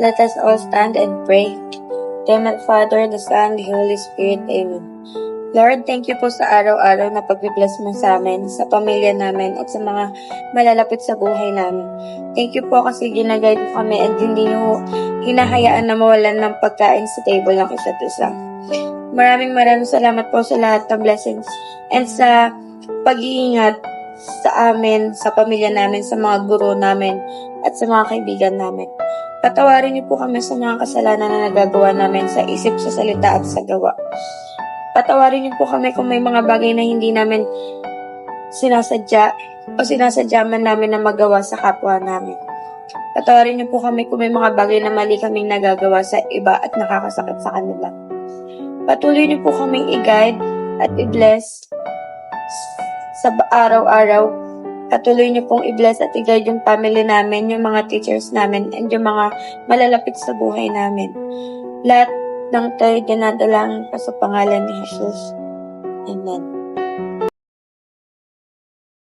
Let us all stand and pray. Then the Father, the Son, the Holy Spirit. Amen. Lord, thank you po sa araw-araw na pagbibless mo sa amin, sa pamilya namin, at sa mga malalapit sa buhay namin. Thank you po kasi ginaguide mo kami at hindi mo hinahayaan na mawalan ng pagkain sa table ng isa't isa. Maraming salamat po sa lahat ng blessings and sa pag-iingat sa amin, sa pamilya namin, sa mga guro namin, at sa mga kaibigan namin. Patawarin niyo po kami sa mga kasalanan na nagagawa namin sa isip, sa salita, at sa gawa. Patawarin niyo po kami kung may mga bagay na hindi namin sinasadya o sinasadya man namin na magawa sa kapwa namin. Patawarin niyo po kami kung may mga bagay na mali kaming nagagawa sa iba at nakakasakit sa kanila. Patuloy niyo po kaming i-guide at i-bless sa araw-araw. Patuloy niyo pong i-bless at i-guide yung family namin, yung mga teachers namin, and yung mga malalapit sa buhay namin. Lahat ng tayo dinadalangin pa sa pangalan ni Jesus. Amen.